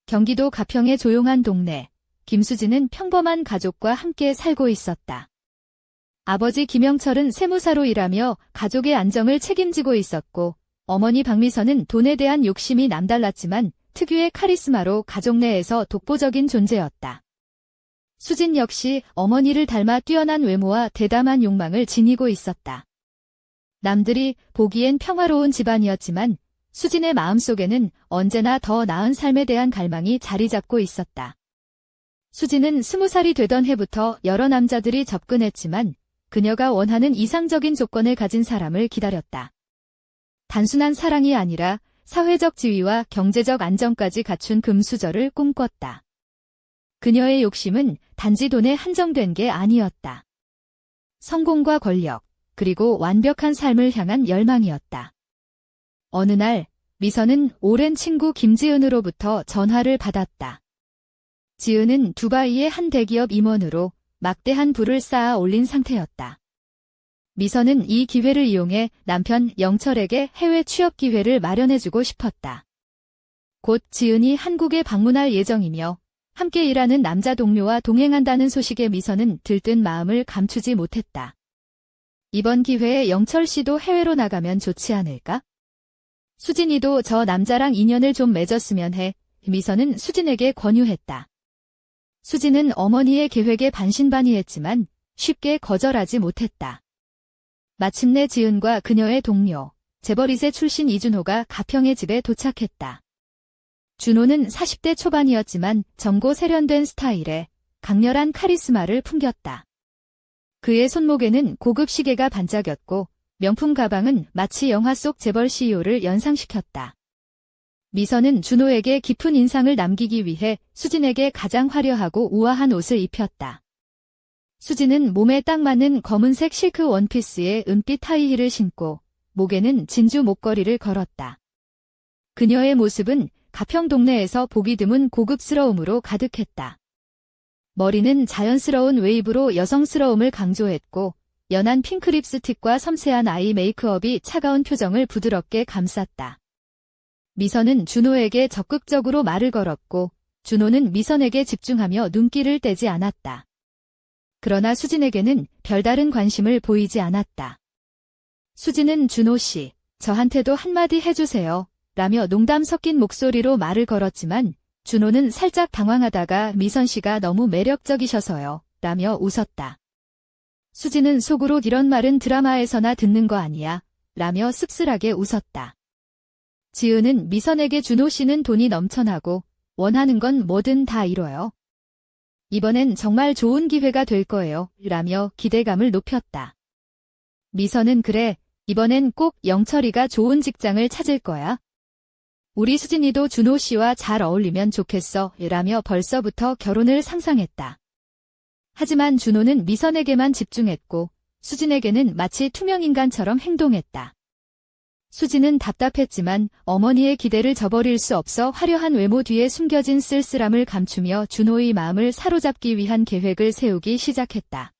경기도 가평의 조용한 동네, 김수진은 평범한 가족과 함께 살고 있었다. 아버지 김영철은 세무사로 일하며 가족의 안정을 책임지고 있었고, 어머니 박미선은 돈에 대한 욕심이 남달랐지만 특유의 카리스마로 가족 내에서 독보적인 존재였다. 수진 역시 어머니를 닮아 뛰어난 외모와 대담한 욕망을 지니고 있었다. 남들이 보기엔 평화로운 집안이었지만 수진의 마음속에는 언제나 더 나은 삶에 대한 갈망이 자리 잡고 있었다. 수진은 20살이 되던 해부터 여러 남자들이 접근했지만 그녀가 원하는 이상적인 조건을 가진 사람을 기다렸다. 단순한 사랑이 아니라 사회적 지위와 경제적 안정까지 갖춘 금수저를 꿈꿨다. 그녀의 욕심은 단지 돈에 한정된 게 아니었다. 성공과 권력, 그리고 완벽한 삶을 향한 열망이었다. 어느 날 미선은 오랜 친구 김지은으로부터 전화를 받았다. 지은은 두바이의 한 대기업 임원으로 막대한 부를 쌓아 올린 상태였다. 미선은 이 기회를 이용해 남편 영철에게 해외 취업 기회를 마련해주고 싶었다. 곧 지은이 한국에 방문할 예정이며 함께 일하는 남자 동료와 동행한다는 소식에 미선은 들뜬 마음을 감추지 못했다. 이번 기회에 영철 씨도 해외로 나가면 좋지 않을까? 수진이도 저 남자랑 인연을 좀 맺었으면 해. 미선은 수진에게 권유했다. 수진은 어머니의 계획에 반신반의했지만 쉽게 거절하지 못했다. 마침내 지은과 그녀의 동료, 재벌 2세 출신 이준호가 가평의 집에 도착했다. 준호는 40대 초반이었지만 젊고 세련된 스타일에 강렬한 카리스마를 풍겼다. 그의 손목에는 고급 시계가 반짝였고 명품 가방은 마치 영화 속 재벌 CEO를 연상시켰다. 미선은 준호에게 깊은 인상을 남기기 위해 수진에게 가장 화려하고 우아한 옷을 입혔다. 수진은 몸에 딱 맞는 검은색 실크 원피스에 은빛 하이힐을 신고 목에는 진주 목걸이를 걸었다. 그녀의 모습은 가평 동네에서 보기 드문 고급스러움으로 가득했다. 머리는 자연스러운 웨이브로 여성스러움을 강조했고 연한 핑크 립스틱과 섬세한 아이 메이크업이 차가운 표정을 부드럽게 감쌌다. 미선은 준호에게 적극적으로 말을 걸었고 준호는 미선에게 집중하며 눈길을 떼지 않았다. 그러나 수진에게는 별다른 관심을 보이지 않았다. 수진은 준호 씨, 저한테도 한마디 해주세요. 라며 농담 섞인 목소리로 말을 걸었지만 준호는 살짝 당황하다가 미선 씨가 너무 매력적이셔서요. 라며 웃었다. 수진은 속으로 이런 말은 드라마에서나 듣는 거 아니야. 라며 씁쓸하게 웃었다. 지은은 미선에게 준호 씨는 돈이 넘쳐나고 원하는 건 뭐든 다 이뤄요. 이번엔 정말 좋은 기회가 될 거예요. 라며 기대감을 높였다. 미선은 그래, 이번엔 꼭 영철이가 좋은 직장을 찾을 거야. 우리 수진이도 준호 씨와 잘 어울리면 좋겠어. 라며 벌써부터 결혼을 상상했다. 하지만 준호는 미선에게만 집중했고 수진에게는 마치 투명인간처럼 행동했다. 수진은 답답했지만 어머니의 기대를 저버릴 수 없어 화려한 외모 뒤에 숨겨진 쓸쓸함을 감추며 준호의 마음을 사로잡기 위한 계획을 세우기 시작했다.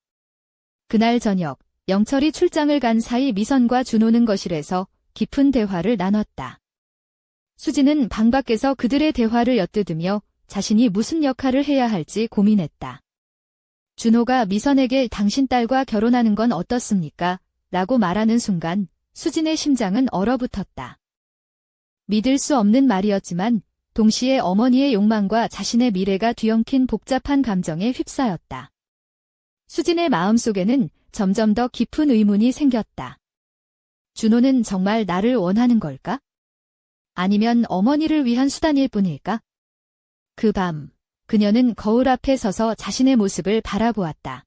그날 저녁, 영철이 출장을 간 사이 미선과 준호는 거실에서 깊은 대화를 나눴다. 수진은 방 밖에서 그들의 대화를 엿뜯으며 자신이 무슨 역할을 해야 할지 고민했다. 준호가 미선에게 당신 딸과 결혼하는 건 어떻습니까? 라고 말하는 순간 수진의 심장은 얼어붙었다. 믿을 수 없는 말이었지만 동시에 어머니의 욕망과 자신의 미래가 뒤엉킨 복잡한 감정에 휩싸였다. 수진의 마음속에는 점점 더 깊은 의문이 생겼다. 준호는 정말 나를 원하는 걸까? 아니면 어머니를 위한 수단일 뿐일까? 그 밤, 그녀는 거울 앞에 서서 자신의 모습을 바라보았다.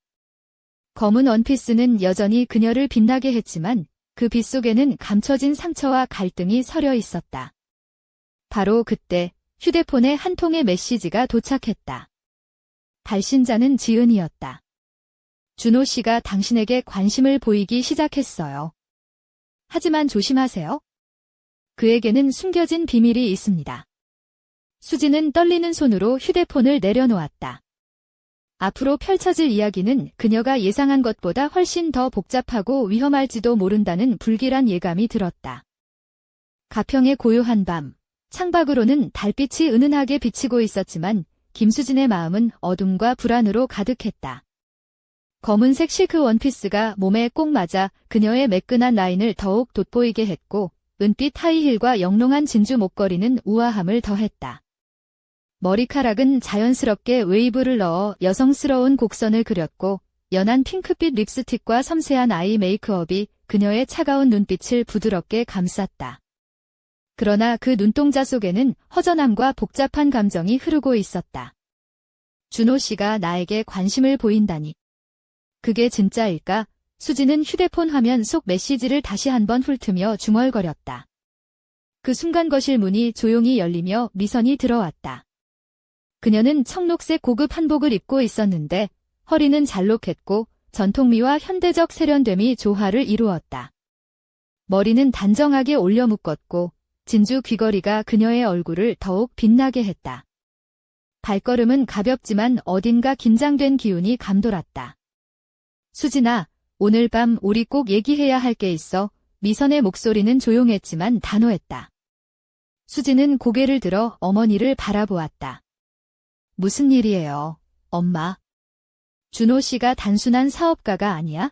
검은 원피스는 여전히 그녀를 빛나게 했지만 그 빛 속에는 감춰진 상처와 갈등이 서려 있었다. 바로 그때 휴대폰에 한 통의 메시지가 도착했다. 발신자는 지은이었다. 준호 씨가 당신에게 관심을 보이기 시작했어요. 하지만 조심하세요. 그에게는 숨겨진 비밀이 있습니다. 수진은 떨리는 손으로 휴대폰을 내려놓았다. 앞으로 펼쳐질 이야기는 그녀가 예상한 것보다 훨씬 더 복잡하고 위험할지도 모른다는 불길한 예감이 들었다. 가평의 고요한 밤, 창밖으로는 달빛이 은은하게 비치고 있었지만 김수진의 마음은 어둠과 불안으로 가득했다. 검은색 실크 원피스가 몸에 꼭 맞아 그녀의 매끈한 라인을 더욱 돋보이게 했고 은빛 하이힐과 영롱한 진주 목걸이는 우아함을 더했다. 머리카락은 자연스럽게 웨이브를 넣어 여성스러운 곡선을 그렸고 연한 핑크빛 립스틱과 섬세한 아이 메이크업이 그녀의 차가운 눈빛을 부드럽게 감쌌다. 그러나 그 눈동자 속에는 허전함과 복잡한 감정이 흐르고 있었다. 준호 씨가 나에게 관심을 보인다니. 그게 진짜일까? 수지는 휴대폰 화면 속 메시지를 다시 한번 훑으며 중얼거렸다. 그 순간 거실 문이 조용히 열리며 미선이 들어왔다. 그녀는 청록색 고급 한복을 입고 있었는데 허리는 잘록했고 전통미와 현대적 세련됨이 조화를 이루었다. 머리는 단정하게 올려 묶었고 진주 귀걸이가 그녀의 얼굴을 더욱 빛나게 했다. 발걸음은 가볍지만 어딘가 긴장된 기운이 감돌았다. 수진아, 오늘 밤 우리 꼭 얘기해야 할 게 있어. 미선의 목소리는 조용했지만 단호했다. 수진은 고개를 들어 어머니를 바라보았다. 무슨 일이에요, 엄마? 준호 씨가 단순한 사업가가 아니야?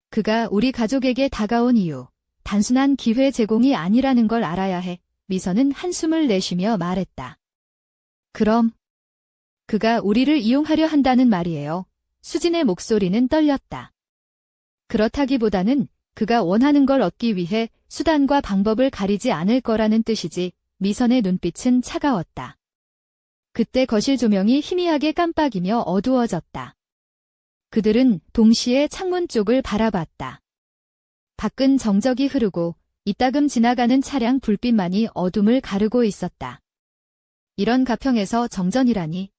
그가 우리 가족에게 다가온 이유, 단순한 기회 제공이 아니라는 걸 알아야 해. 미선은 한숨을 내쉬며 말했다. 그럼 그가 우리를 이용하려 한다는 말이에요. 수진의 목소리는 떨렸다. 그렇다기보다는 그가 원하는 걸 얻기 위해 수단과 방법을 가리지 않을 거라는 뜻이지. 미선의 눈빛은 차가웠다. 그때 거실 조명이 희미하게 깜빡이며 어두워졌다. 그들은 동시에 창문 쪽을 바라봤다. 밖은 정적이 흐르고 이따금 지나가는 차량 불빛만이 어둠을 가르고 있었다. 이런 가평에서 정전이라니.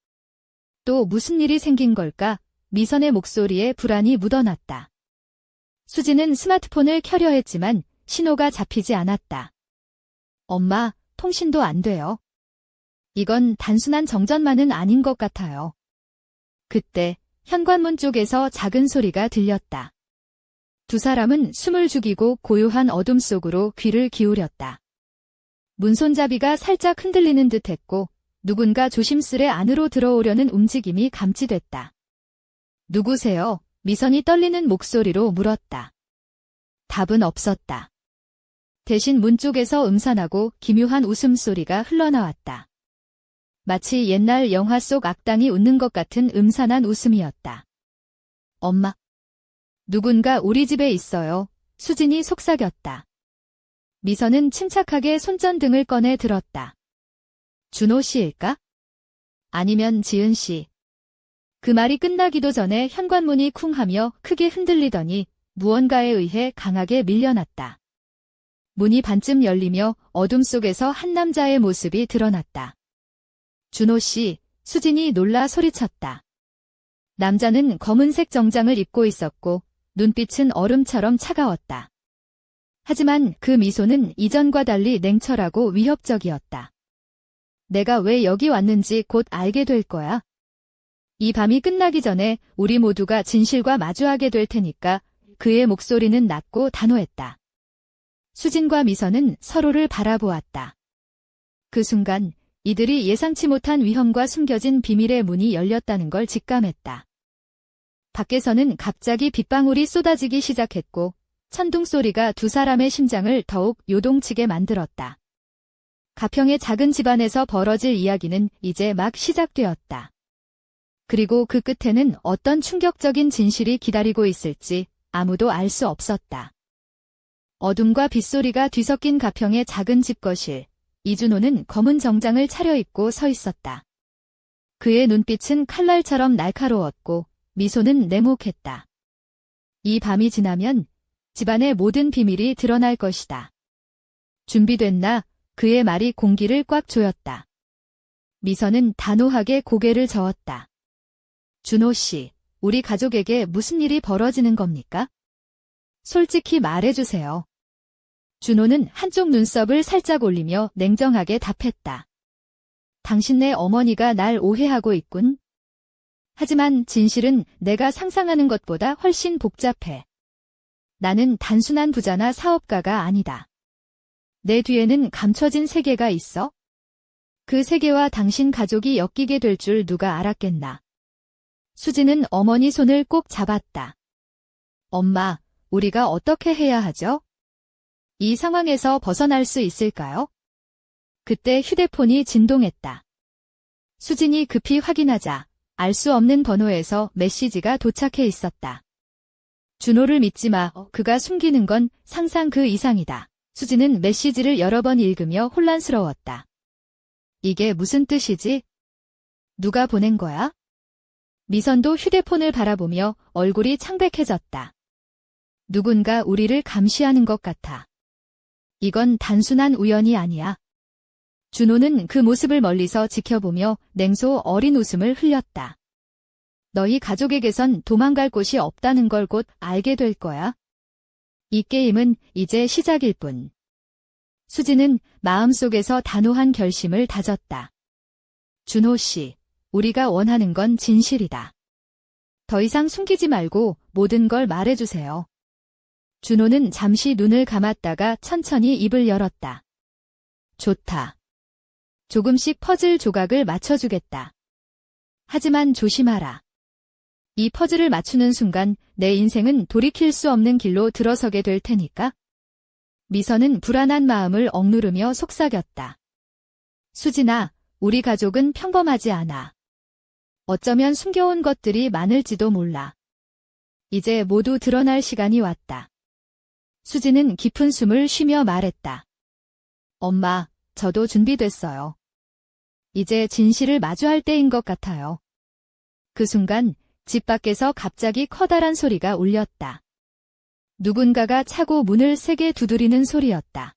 또 무슨 일이 생긴 걸까? 미선의 목소리에 불안이 묻어났다. 수지는 스마트폰을 켜려 했지만 신호가 잡히지 않았다. 엄마, 통신도 안 돼요. 이건 단순한 정전만은 아닌 것 같아요. 그때 현관문 쪽에서 작은 소리가 들렸다. 두 사람은 숨을 죽이고 고요한 어둠 속으로 귀를 기울였다. 문손잡이가 살짝 흔들리는 듯했고 누군가 조심스레 안으로 들어오려는 움직임이 감지됐다. 누구세요? 미선이 떨리는 목소리로 물었다. 답은 없었다. 대신 문 쪽에서 음산하고 기묘한 웃음소리가 흘러나왔다. 마치 옛날 영화 속 악당이 웃는 것 같은 음산한 웃음이었다. 엄마. 누군가 우리 집에 있어요. 수진이 속삭였다. 미선은 침착하게 손전등을 꺼내 들었다. 준호 씨일까? 아니면 지은 씨. 그 말이 끝나기도 전에 현관문이 쿵 하며 크게 흔들리더니 무언가에 의해 강하게 밀려났다. 문이 반쯤 열리며 어둠 속에서 한 남자의 모습이 드러났다. 준호 씨, 수진이 놀라 소리쳤다. 남자는 검은색 정장을 입고 있었고 눈빛은 얼음처럼 차가웠다. 하지만 그 미소는 이전과 달리 냉철하고 위협적이었다. 내가 왜 여기 왔는지 곧 알게 될 거야. 이 밤이 끝나기 전에 우리 모두가 진실과 마주하게 될 테니까. 그의 목소리는 낮고 단호했다. 수진과 미선은 서로를 바라보았다. 그 순간 이들이 예상치 못한 위험과 숨겨진 비밀의 문이 열렸다는 걸 직감했다. 밖에서는 갑자기 빗방울이 쏟아지기 시작했고 천둥 소리가 두 사람의 심장을 더욱 요동치게 만들었다. 가평의 작은 집안에서 벌어질 이야기는 이제 막 시작되었다. 그리고 그 끝에는 어떤 충격적인 진실이 기다리고 있을지 아무도 알 수 없었다. 어둠과 빗소리가 뒤섞인 가평의 작은 집 거실. 이준호는 검은 정장을 차려입고 서 있었다. 그의 눈빛은 칼날처럼 날카로웠고 미소는 냉혹했다. 이 밤이 지나면 집안의 모든 비밀이 드러날 것이다. 준비됐나? 그의 말이 공기를 꽉 조였다. 미선은 단호하게 고개를 저었다. 준호 씨, 우리 가족에게 무슨 일이 벌어지는 겁니까? 솔직히 말해주세요. 준호는 한쪽 눈썹을 살짝 올리며 냉정하게 답했다. 당신네 어머니가 날 오해하고 있군. 하지만 진실은 내가 상상하는 것보다 훨씬 복잡해. 나는 단순한 부자나 사업가가 아니다. 내 뒤에는 감춰진 세계가 있어? 그 세계와 당신 가족이 엮이게 될 줄 누가 알았겠나. 수지는 어머니 손을 꼭 잡았다. 엄마, 우리가 어떻게 해야 하죠? 이 상황에서 벗어날 수 있을까요? 그때 휴대폰이 진동했다. 수진이 급히 확인하자 알 수 없는 번호에서 메시지가 도착해 있었다. 준호를 믿지 마. 그가 숨기는 건 상상 그 이상이다. 수진은 메시지를 여러 번 읽으며 혼란스러웠다. 이게 무슨 뜻이지? 누가 보낸 거야? 미선도 휴대폰을 바라보며 얼굴이 창백해졌다. 누군가 우리를 감시하는 것 같아. 이건 단순한 우연이 아니야. 준호는 그 모습을 멀리서 지켜보며 냉소 어린 웃음을 흘렸다. 너희 가족에게선 도망갈 곳이 없다는 걸 곧 알게 될 거야. 이 게임은 이제 시작일 뿐. 수지는 마음속에서 단호한 결심을 다졌다. 준호 씨, 우리가 원하는 건 진실이다. 더 이상 숨기지 말고 모든 걸 말해주세요. 준호는 잠시 눈을 감았다가 천천히 입을 열었다. 좋다. 조금씩 퍼즐 조각을 맞춰주겠다. 하지만 조심하라. 이 퍼즐을 맞추는 순간 내 인생은 돌이킬 수 없는 길로 들어서게 될 테니까. 미선은 불안한 마음을 억누르며 속삭였다. 수진아, 우리 가족은 평범하지 않아. 어쩌면 숨겨온 것들이 많을지도 몰라. 이제 모두 드러날 시간이 왔다. 수진은 깊은 숨을 쉬며 말했다. 엄마, 저도 준비됐어요. 이제 진실을 마주할 때인 것 같아요. 그 순간 집 밖에서 갑자기 커다란 소리가 울렸다. 누군가가 차고 문을 세게 두드리는 소리였다.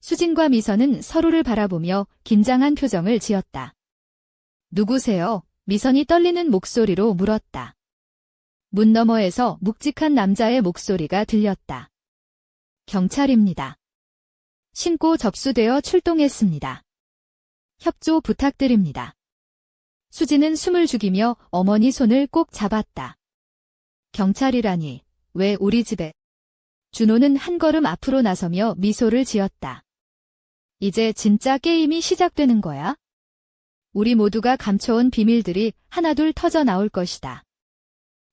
수진과 미선은 서로를 바라보며 긴장한 표정을 지었다. 누구세요? 미선이 떨리는 목소리로 물었다. 문 너머에서 묵직한 남자의 목소리가 들렸다. 경찰입니다. 신고 접수되어 출동했습니다. 협조 부탁드립니다. 수지는 숨을 죽이며 어머니 손을 꼭 잡았다. 경찰이라니, 왜 우리 집에? 준호는 한 걸음 앞으로 나서며 미소를 지었다. 이제 진짜 게임이 시작되는 거야? 우리 모두가 감춰온 비밀들이 하나둘 터져 나올 것이다.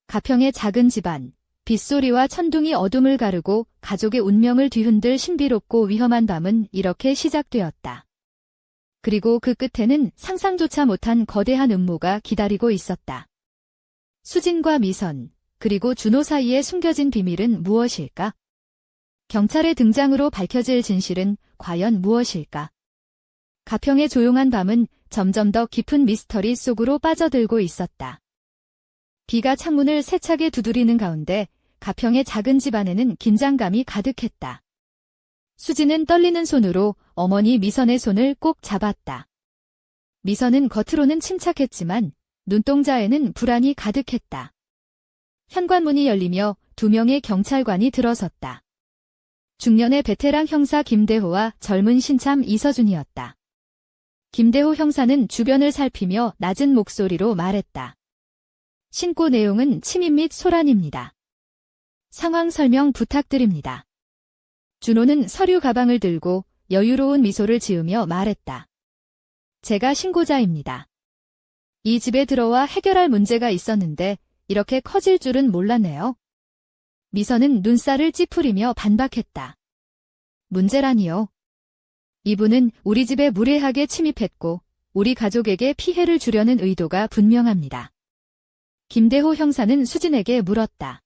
가평의 작은 집안, 빗소리와 천둥이 어둠을 가르고 가족의 운명을 뒤흔들 신비롭고 위험한 밤은 이렇게 시작되었다. 그리고 그 끝에는 상상조차 못한 거대한 음모가 기다리고 있었다. 수진과 미선, 그리고 준호 사이에 숨겨진 비밀은 무엇일까? 경찰의 등장으로 밝혀질 진실은 과연 무엇일까? 가평의 조용한 밤은 점점 더 깊은 미스터리 속으로 빠져들고 있었다. 비가 창문을 세차게 두드리는 가운데 가평의 작은 집 안에는 긴장감이 가득했다. 수지는 떨리는 손으로 어머니 미선의 손을 꼭 잡았다. 미선은 겉으로는 침착했지만 눈동자에는 불안이 가득했다. 현관문이 열리며 2명의 경찰관이 들어섰다. 중년의 베테랑 형사 김대호와 젊은 신참 이서준이었다. 김대호 형사는 주변을 살피며 낮은 목소리로 말했다. 신고 내용은 침입 및 소란입니다. 상황 설명 부탁드립니다. 준호는 서류 가방을 들고 여유로운 미소를 지으며 말했다. 제가 신고자입니다. 이 집에 들어와 해결할 문제가 있었는데 이렇게 커질 줄은 몰랐네요. 미선은 눈살을 찌푸리며 반박했다. 문제라니요. 이분은 우리 집에 무례하게 침입했고 우리 가족에게 피해를 주려는 의도가 분명합니다. 김대호 형사는 수진에게 물었다.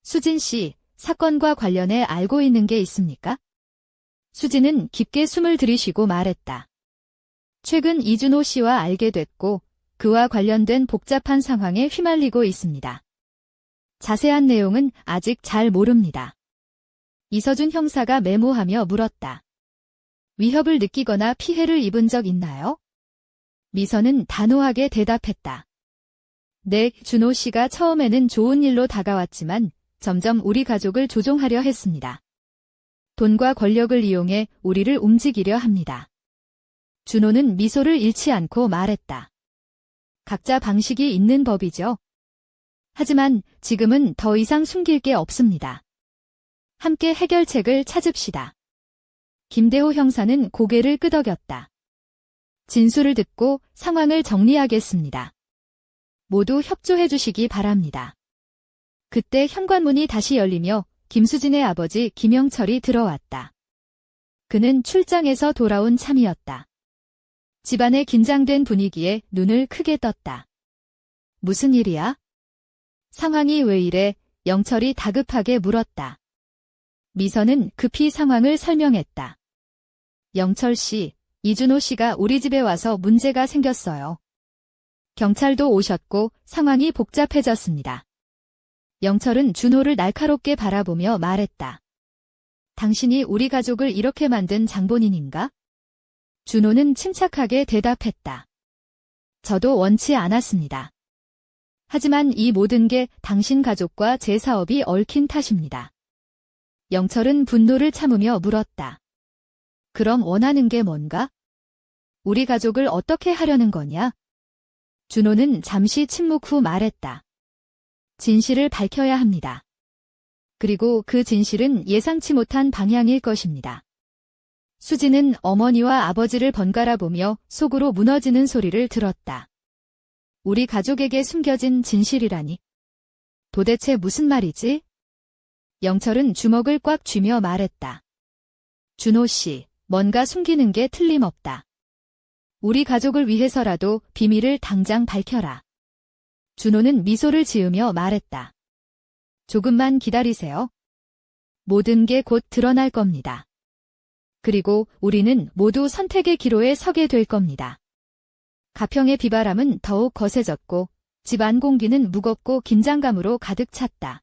수진 씨, 사건과 관련해 알고 있는 게 있습니까? 수진은 깊게 숨을 들이쉬고 말했다. 최근 이준호 씨와 알게 됐고 그와 관련된 복잡한 상황에 휘말리고 있습니다. 자세한 내용은 아직 잘 모릅니다. 이서준 형사가 메모하며 물었다. 위협을 느끼거나 피해를 입은 적 있나요? 미선은 단호하게 대답했다. 네, 준호 씨가 처음에는 좋은 일로 다가왔지만 점점 우리 가족을 조종하려 했습니다. 돈과 권력을 이용해 우리를 움직이려 합니다. 준호는 미소를 잃지 않고 말했다. 각자 방식이 있는 법이죠. 하지만 지금은 더 이상 숨길 게 없습니다. 함께 해결책을 찾읍시다. 김대호 형사는 고개를 끄덕였다. 진술을 듣고 상황을 정리하겠습니다. 모두 협조해 주시기 바랍니다. 그때 현관문이 다시 열리며 김수진의 아버지 김영철이 들어왔다. 그는 출장에서 돌아온 참이었다. 집안의 긴장된 분위기에 눈을 크게 떴다. 무슨 일이야? 상황이 왜 이래? 영철이 다급하게 물었다. 미선은 급히 상황을 설명했다. 영철 씨, 이준호 씨가 우리 집에 와서 문제가 생겼어요. 경찰도 오셨고 상황이 복잡해졌습니다. 영철은 준호를 날카롭게 바라보며 말했다. 당신이 우리 가족을 이렇게 만든 장본인인가? 준호는 침착하게 대답했다. 저도 원치 않았습니다. 하지만 이 모든 게 당신 가족과 제 사업이 얽힌 탓입니다. 영철은 분노를 참으며 물었다. 그럼 원하는 게 뭔가? 우리 가족을 어떻게 하려는 거냐? 준호는 잠시 침묵 후 말했다. 진실을 밝혀야 합니다. 그리고 그 진실은 예상치 못한 방향일 것입니다. 수지는 어머니와 아버지를 번갈아 보며 속으로 무너지는 소리를 들었다. 우리 가족에게 숨겨진 진실이라니. 도대체 무슨 말이지? 영철은 주먹을 꽉 쥐며 말했다. 준호 씨, 뭔가 숨기는 게 틀림없다. 우리 가족을 위해서라도 비밀을 당장 밝혀라. 준호는 미소를 지으며 말했다. 조금만 기다리세요. 모든 게 곧 드러날 겁니다. 그리고 우리는 모두 선택의 기로에 서게 될 겁니다. 가평의 비바람은 더욱 거세졌고 집안 공기는 무겁고 긴장감으로 가득 찼다.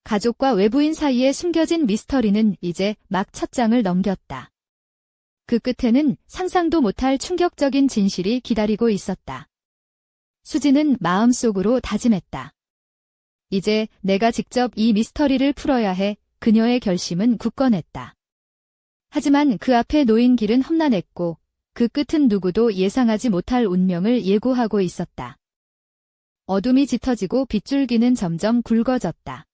가족과 외부인 사이에 숨겨진 미스터리는 이제 막 첫 장을 넘겼다. 그 끝에는 상상도 못할 충격적인 진실이 기다리고 있었다. 수지는 마음속으로 다짐했다. 이제 내가 직접 이 미스터리를 풀어야 해. 그녀의 결심은 굳건했다. 하지만 그 앞에 놓인 길은 험난했고 그 끝은 누구도 예상하지 못할 운명을 예고하고 있었다. 어둠이 짙어지고 빗줄기는 점점 굵어졌다.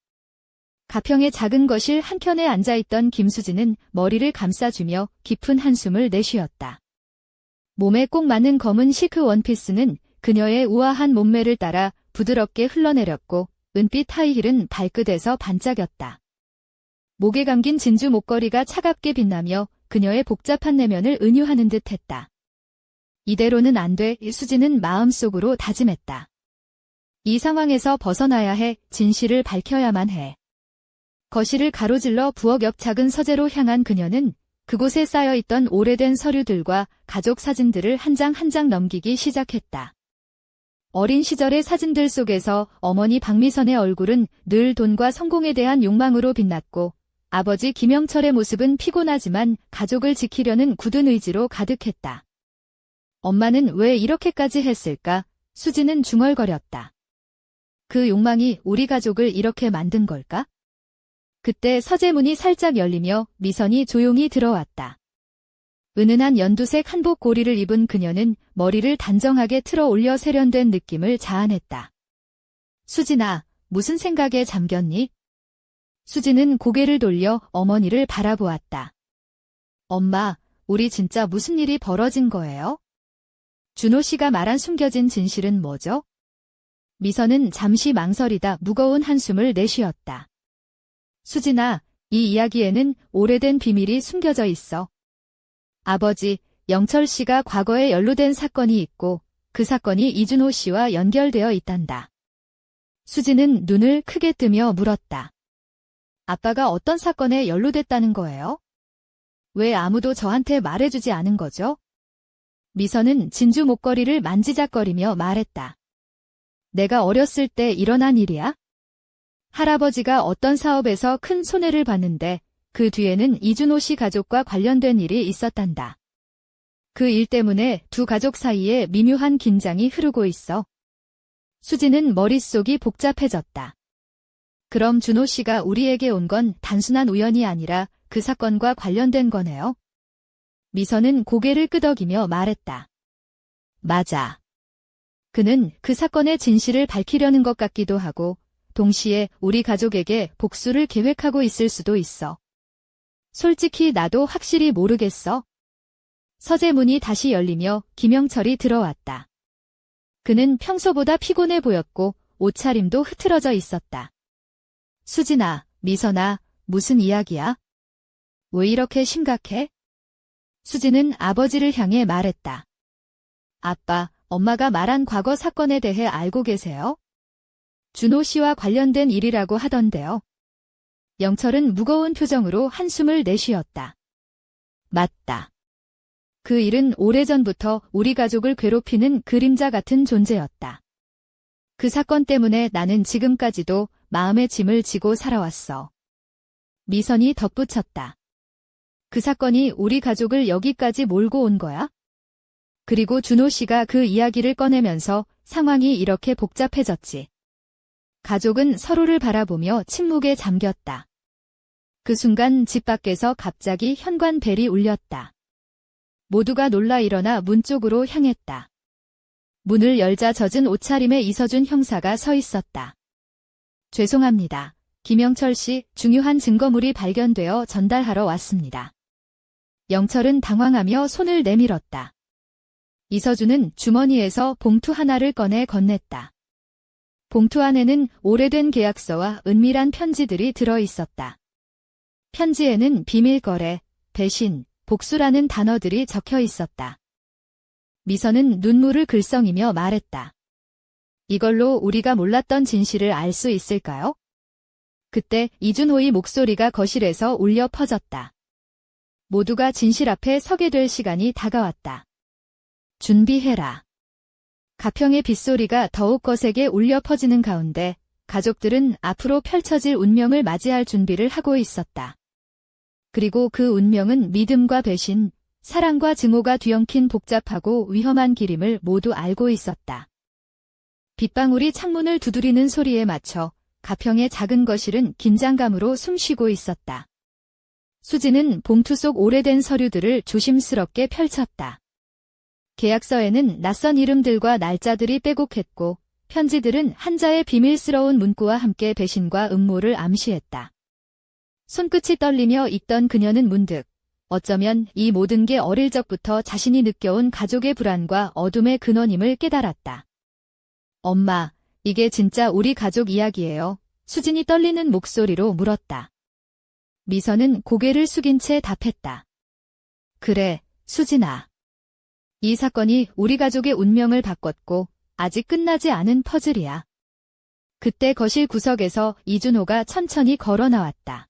가평의 작은 거실 한켠에 앉아있던 김수진은 머리를 감싸주며 깊은 한숨을 내쉬었다. 몸에 꼭 맞는 검은 시크 원피스는 그녀의 우아한 몸매를 따라 부드럽게 흘러내렸고 은빛 하이힐은 발끝에서 반짝였다. 목에 감긴 진주 목걸이가 차갑게 빛나며 그녀의 복잡한 내면을 은유하는 듯 했다. 이대로는 안 돼. 수지는 마음속으로 다짐했다. 이 상황에서 벗어나야 해. 진실을 밝혀야만 해. 거실을 가로질러 부엌 옆 작은 서재로 향한 그녀는 그곳에 쌓여있던 오래된 서류들과 가족 사진들을 한 장 한 장 넘기기 시작했다. 어린 시절의 사진들 속에서 어머니 박미선의 얼굴은 늘 돈과 성공에 대한 욕망으로 빛났고 아버지 김영철의 모습은 피곤하지만 가족을 지키려는 굳은 의지로 가득했다. 엄마는 왜 이렇게까지 했을까? 수지는 중얼거렸다. 그 욕망이 우리 가족을 이렇게 만든 걸까? 그때 서재 문이 살짝 열리며 미선이 조용히 들어왔다. 은은한 연두색 한복 고리를 입은 그녀는 머리를 단정하게 틀어 올려 세련된 느낌을 자아냈다. 수진아, 무슨 생각에 잠겼니? 수진은 고개를 돌려 어머니를 바라보았다. 엄마, 우리 진짜 무슨 일이 벌어진 거예요? 준호 씨가 말한 숨겨진 진실은 뭐죠? 미선은 잠시 망설이다 무거운 한숨을 내쉬었다. 수진아, 이 이야기에는 오래된 비밀이 숨겨져 있어. 아버지, 영철 씨가 과거에 연루된 사건이 있고 그 사건이 이준호 씨와 연결되어 있단다. 수진은 눈을 크게 뜨며 물었다. 아빠가 어떤 사건에 연루됐다는 거예요? 왜 아무도 저한테 말해주지 않은 거죠? 미선은 진주 목걸이를 만지작거리며 말했다. 내가 어렸을 때 일어난 일이야? 할아버지가 어떤 사업에서 큰 손해를 봤는데 그 뒤에는 이준호 씨 가족과 관련된 일이 있었단다. 그 일 때문에 두 가족 사이에 미묘한 긴장이 흐르고 있어. 수지는 머릿속이 복잡해졌다. 그럼 준호 씨가 우리에게 온 건 단순한 우연이 아니라 그 사건과 관련된 거네요. 미선은 고개를 끄덕이며 말했다. 맞아. 그는 그 사건의 진실을 밝히려는 것 같기도 하고 동시에 우리 가족에게 복수를 계획하고 있을 수도 있어. 솔직히 나도 확실히 모르겠어. 서재문이 다시 열리며 김영철이 들어왔다. 그는 평소보다 피곤해 보였고 옷차림도 흐트러져 있었다. 수진아, 미선아, 무슨 이야기야? 왜 이렇게 심각해? 수진은 아버지를 향해 말했다. 아빠, 엄마가 말한 과거 사건에 대해 알고 계세요? 준호 씨와 관련된 일이라고 하던데요. 영철은 무거운 표정으로 한숨을 내쉬었다. 맞다. 그 일은 오래전부터 우리 가족을 괴롭히는 그림자 같은 존재였다. 그 사건 때문에 나는 지금까지도 마음의 짐을 지고 살아왔어. 미선이 덧붙였다. 그 사건이 우리 가족을 여기까지 몰고 온 거야? 그리고 준호 씨가 그 이야기를 꺼내면서 상황이 이렇게 복잡해졌지. 가족은 서로를 바라보며 침묵에 잠겼다. 그 순간 집 밖에서 갑자기 현관벨이 울렸다. 모두가 놀라 일어나 문 쪽으로 향했다. 문을 열자 젖은 옷차림의 이서준 형사가 서 있었다. 죄송합니다. 김영철 씨, 중요한 증거물이 발견되어 전달하러 왔습니다. 영철은 당황하며 손을 내밀었다. 이서준은 주머니에서 봉투 하나를 꺼내 건넸다. 봉투 안에는 오래된 계약서와 은밀한 편지들이 들어 있었다. 편지에는 비밀거래, 배신, 복수라는 단어들이 적혀 있었다. 미선은 눈물을 글썽이며 말했다. 이걸로 우리가 몰랐던 진실을 알 수 있을까요? 그때 이준호의 목소리가 거실에서 울려 퍼졌다. 모두가 진실 앞에 서게 될 시간이 다가왔다. 준비해라. 가평의 빗소리가 더욱 거세게 울려 퍼지는 가운데 가족들은 앞으로 펼쳐질 운명을 맞이할 준비를 하고 있었다. 그리고 그 운명은 믿음과 배신, 사랑과 증오가 뒤엉킨 복잡하고 위험한 길임을 모두 알고 있었다. 빗방울이 창문을 두드리는 소리에 맞춰 가평의 작은 거실은 긴장감으로 숨쉬고 있었다. 수지는 봉투 속 오래된 서류들을 조심스럽게 펼쳤다. 계약서에는 낯선 이름들과 날짜들이 빼곡했고 편지들은 한자의 비밀스러운 문구와 함께 배신과 음모를 암시했다. 손끝이 떨리며 읽던 그녀는 문득 어쩌면 이 모든 게 어릴 적부터 자신이 느껴온 가족의 불안과 어둠의 근원임을 깨달았다. 엄마, 이게 진짜 우리 가족 이야기예요. 수진이 떨리는 목소리로 물었다. 미선은 고개를 숙인 채 답했다. 그래, 수진아. 이 사건이 우리 가족의 운명을 바꿨고 아직 끝나지 않은 퍼즐이야. 그때 거실 구석에서 이준호가 천천히 걸어 나왔다.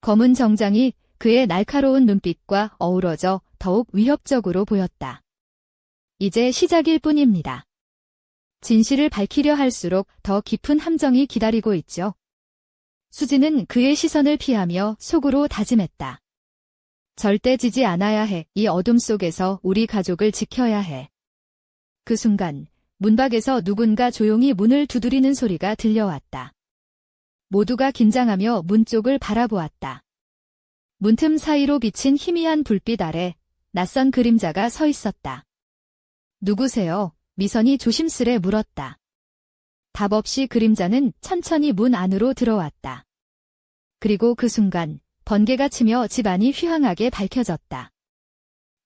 검은 정장이 그의 날카로운 눈빛과 어우러져 더욱 위협적으로 보였다. 이제 시작일 뿐입니다. 진실을 밝히려 할수록 더 깊은 함정이 기다리고 있죠. 수지는 그의 시선을 피하며 속으로 다짐했다. 절대 지지 않아야 해. 이 어둠 속에서 우리 가족을 지켜야 해. 그 순간 문 밖에서 누군가 조용히 문을 두드리는 소리가 들려왔다. 모두가 긴장하며 문 쪽을 바라보았다. 문틈 사이로 비친 희미한 불빛 아래 낯선 그림자가 서 있었다. 누구세요? 미선이 조심스레 물었다. 답 없이 그림자는 천천히 문 안으로 들어왔다. 그리고 그 순간 번개가 치며 집안이 휘황하게 밝혀졌다.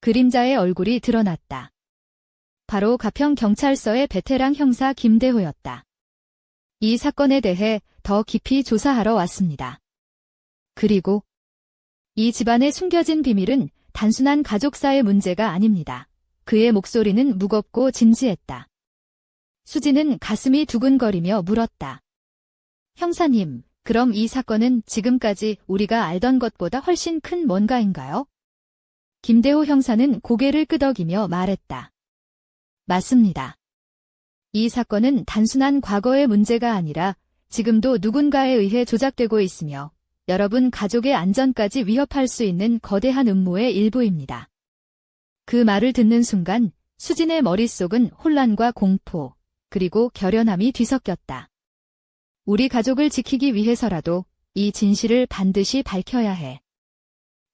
그림자의 얼굴이 드러났다. 바로 가평 경찰서의 베테랑 형사 김대호였다. 이 사건에 대해 더 깊이 조사하러 왔습니다. 그리고 이 집안에 숨겨진 비밀은 단순한 가족사의 문제가 아닙니다. 그의 목소리는 무겁고 진지했다. 수지는 가슴이 두근거리며 물었다. 형사님, 그럼 이 사건은 지금까지 우리가 알던 것보다 훨씬 큰 뭔가인가요? 김대호 형사는 고개를 끄덕이며 말했다. 맞습니다. 이 사건은 단순한 과거의 문제가 아니라 지금도 누군가에 의해 조작되고 있으며 여러분 가족의 안전까지 위협할 수 있는 거대한 음모의 일부입니다. 그 말을 듣는 순간 수진의 머릿속은 혼란과 공포, 그리고 결연함이 뒤섞였다. 우리 가족을 지키기 위해서라도 이 진실을 반드시 밝혀야 해.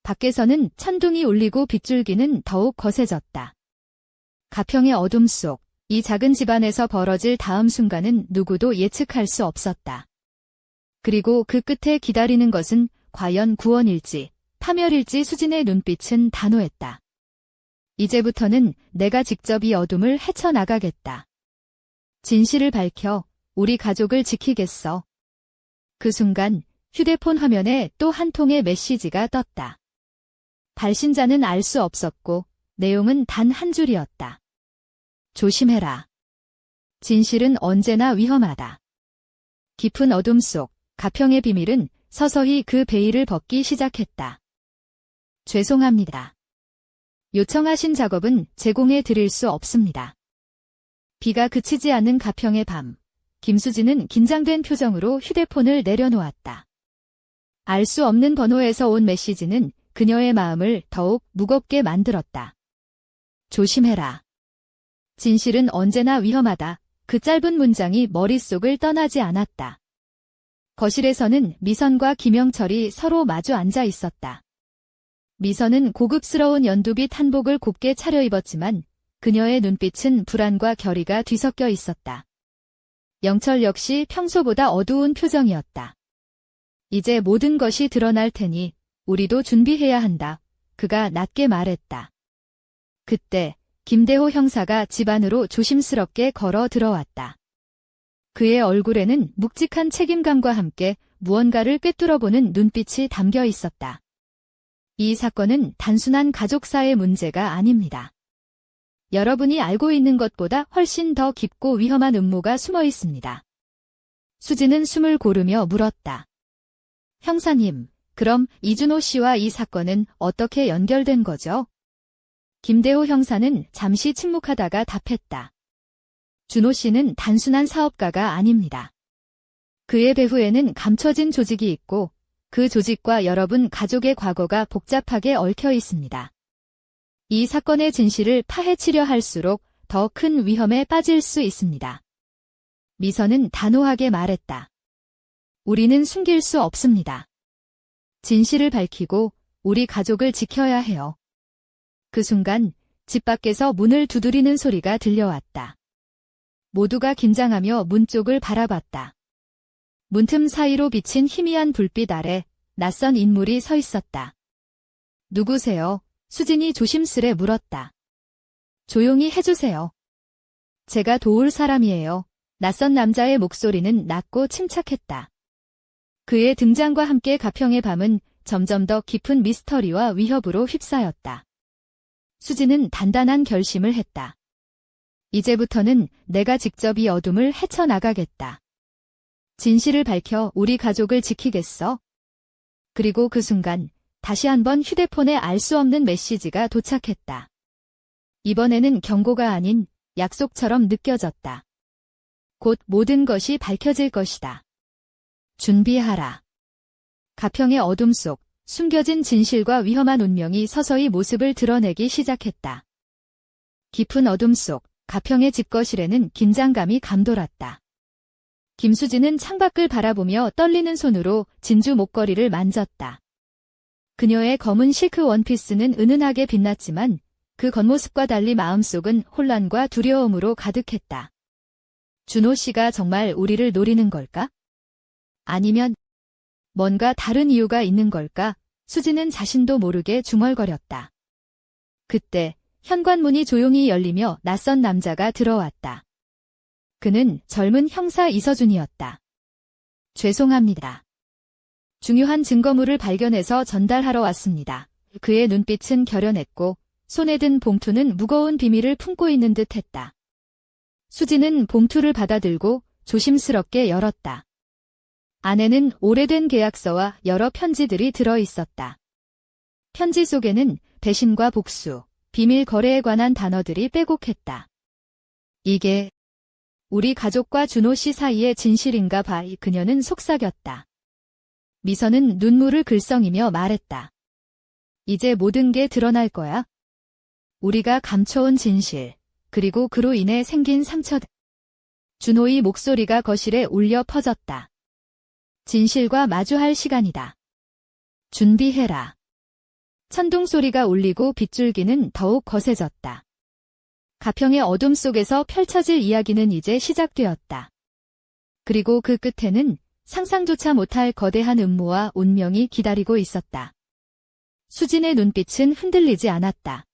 밖에서는 천둥이 울리고 빗줄기는 더욱 거세졌다. 가평의 어둠 속, 이 작은 집안에서 벌어질 다음 순간은 누구도 예측할 수 없었다. 그리고 그 끝에 기다리는 것은 과연 구원일지, 파멸일지 수진의 눈빛은 단호했다. 이제부터는 내가 직접 이 어둠을 헤쳐나가겠다. 진실을 밝혀 우리 가족을 지키겠어. 그 순간 휴대폰 화면에 또 한 통의 메시지가 떴다. 발신자는 알 수 없었고 내용은 단 한 줄이었다. 조심해라. 진실은 언제나 위험하다. 깊은 어둠 속 가평의 비밀은 서서히 그 베일을 벗기 시작했다. 죄송합니다. 요청하신 작업은 제공해 드릴 수 없습니다. 비가 그치지 않는 가평의 밤, 김수진은 긴장된 표정으로 휴대폰을 내려놓았다. 알 수 없는 번호에서 온 메시지는 그녀의 마음을 더욱 무겁게 만들었다. 조심해라. 진실은 언제나 위험하다. 그 짧은 문장이 머릿속을 떠나지 않았다. 거실에서는 미선과 김영철이 서로 마주 앉아 있었다. 미선은 고급스러운 연두빛 한복을 곱게 차려입었지만 그녀의 눈빛은 불안과 결의가 뒤섞여 있었다. 영철 역시 평소보다 어두운 표정이었다. 이제 모든 것이 드러날 테니 우리도 준비해야 한다. 그가 낮게 말했다. 그때 김대호 형사가 집 안으로 조심스럽게 걸어 들어왔다. 그의 얼굴에는 묵직한 책임감과 함께 무언가를 꿰뚫어보는 눈빛이 담겨 있었다. 이 사건은 단순한 가족사의 문제가 아닙니다. 여러분이 알고 있는 것보다 훨씬 더 깊고 위험한 음모가 숨어 있습니다. 수진은 숨을 고르며 물었다. 형사님, 그럼 이준호 씨와 이 사건은 어떻게 연결된 거죠? 김대호 형사는 잠시 침묵하다가 답했다. 준호 씨는 단순한 사업가가 아닙니다. 그의 배후에는 감춰진 조직이 있고 그 조직과 여러분 가족의 과거가 복잡하게 얽혀 있습니다. 이 사건의 진실을 파헤치려 할수록 더 큰 위험에 빠질 수 있습니다. 미선은 단호하게 말했다. 우리는 숨길 수 없습니다. 진실을 밝히고 우리 가족을 지켜야 해요. 그 순간 집 밖에서 문을 두드리는 소리가 들려왔다. 모두가 긴장하며 문 쪽을 바라봤다. 문틈 사이로 비친 희미한 불빛 아래 낯선 인물이 서 있었다. 누구세요? 수진이 조심스레 물었다. 조용히 해주세요. 제가 도울 사람이에요. 낯선 남자의 목소리는 낮고 침착했다. 그의 등장과 함께 가평의 밤은 점점 더 깊은 미스터리와 위협으로 휩싸였다. 수진은 단단한 결심을 했다. 이제부터는 내가 직접 이 어둠을 헤쳐나가겠다. 진실을 밝혀 우리 가족을 지키겠어. 그리고 그 순간 다시 한번 휴대폰에 알 수 없는 메시지가 도착했다. 이번에는 경고가 아닌 약속처럼 느껴졌다. 곧 모든 것이 밝혀질 것이다. 준비하라. 가평의 어둠 속 숨겨진 진실과 위험한 운명이 서서히 모습을 드러내기 시작했다. 깊은 어둠 속 가평의 집거실에는 긴장감이 감돌았다. 김수진은 창밖을 바라보며 떨리는 손으로 진주 목걸이를 만졌다. 그녀의 검은 실크 원피스는 은은하게 빛났지만 그 겉모습과 달리 마음속은 혼란과 두려움으로 가득했다. 준호 씨가 정말 우리를 노리는 걸까? 아니면 뭔가 다른 이유가 있는 걸까? 수진은 자신도 모르게 중얼거렸다. 그때 현관문이 조용히 열리며 낯선 남자가 들어왔다. 그는 젊은 형사 이서준이었다. 죄송합니다. 중요한 증거물을 발견해서 전달하러 왔습니다. 그의 눈빛은 결연했고 손에 든 봉투는 무거운 비밀을 품고 있는 듯 했다. 수진은 봉투를 받아들고 조심스럽게 열었다. 안에는 오래된 계약서와 여러 편지들이 들어 있었다. 편지 속에는 배신과 복수, 비밀 거래에 관한 단어들이 빼곡했다. 이게 우리 가족과 준호 씨 사이의 진실인가 봐. 그녀는 속삭였다. 미선은 눈물을 글썽이며 말했다. 이제 모든 게 드러날 거야. 우리가 감춰온 진실, 그리고 그로 인해 생긴 상처들. 준호의 목소리가 거실에 울려 퍼졌다. 진실과 마주할 시간이다. 준비해라. 천둥 소리가 울리고 빗줄기는 더욱 거세졌다. 가평의 어둠 속에서 펼쳐질 이야기는 이제 시작되었다. 그리고 그 끝에는 상상조차 못할 거대한 음모와 운명이 기다리고 있었다. 수진의 눈빛은 흔들리지 않았다.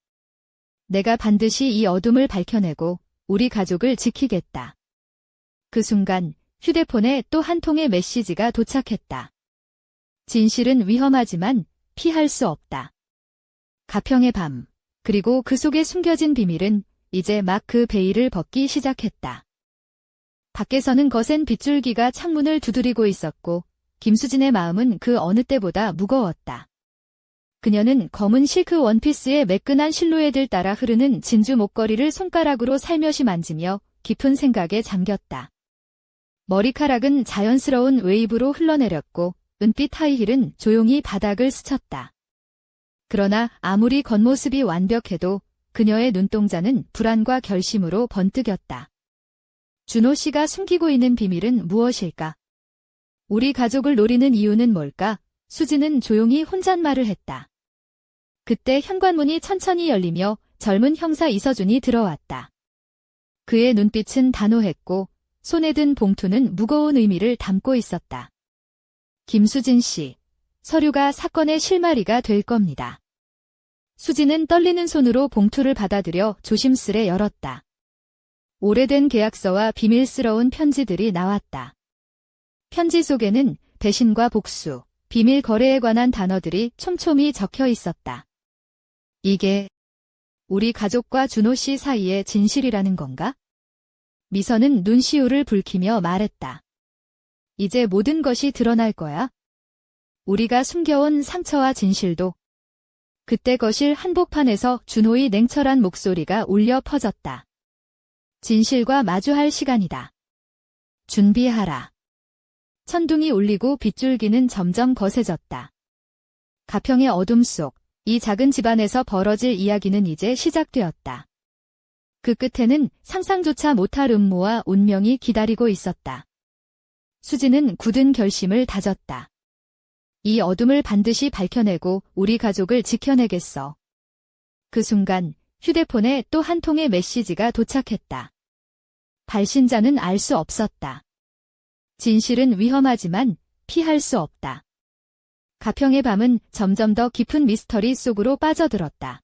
내가 반드시 이 어둠을 밝혀내고 우리 가족을 지키겠다. 그 순간 휴대폰에 또 한 통의 메시지가 도착했다. 진실은 위험하지만 피할 수 없다. 가평의 밤, 그리고 그 속에 숨겨진 비밀은 이제 막 그 베일을 벗기 시작했다. 밖에서는 거센 빗줄기가 창문을 두드리고 있었고 김수진의 마음은 그 어느 때보다 무거웠다. 그녀는 검은 실크 원피스의 매끈한 실루엣을 따라 흐르는 진주 목걸이를 손가락으로 살며시 만지며 깊은 생각에 잠겼다. 머리카락은 자연스러운 웨이브로 흘러내렸고 은빛 하이힐은 조용히 바닥을 스쳤다. 그러나 아무리 겉모습이 완벽해도 그녀의 눈동자는 불안과 결심으로 번뜩였다. 준호 씨가 숨기고 있는 비밀은 무엇일까? 우리 가족을 노리는 이유는 뭘까? 수진은 조용히 혼잣말을 했다. 그때 현관문이 천천히 열리며 젊은 형사 이서준이 들어왔다. 그의 눈빛은 단호했고 손에 든 봉투는 무거운 의미를 담고 있었다. 김수진 씨, 서류가 사건의 실마리가 될 겁니다. 수진은 떨리는 손으로 봉투를 받아들여 조심스레 열었다. 오래된 계약서와 비밀스러운 편지들이 나왔다. 편지 속에는 배신과 복수, 비밀 거래에 관한 단어들이 촘촘히 적혀 있었다. 이게 우리 가족과 준호 씨 사이의 진실이라는 건가? 미선은 눈시울을 붉히며 말했다. 이제 모든 것이 드러날 거야. 우리가 숨겨온 상처와 진실도. 그때 거실 한복판에서 준호의 냉철한 목소리가 울려 퍼졌다. 진실과 마주할 시간이다. 준비하라. 천둥이 울리고 빗줄기는 점점 거세졌다. 가평의 어둠 속 이 작은 집안에서 벌어질 이야기는 이제 시작되었다. 그 끝에는 상상조차 못할 음모와 운명이 기다리고 있었다. 수진은 굳은 결심을 다졌다. 이 어둠을 반드시 밝혀내고 우리 가족을 지켜내겠어. 그 순간 휴대폰에 또 한 통의 메시지가 도착했다. 발신자는 알 수 없었다. 진실은 위험하지만 피할 수 없다. 가평의 밤은 점점 더 깊은 미스터리 속으로 빠져들었다.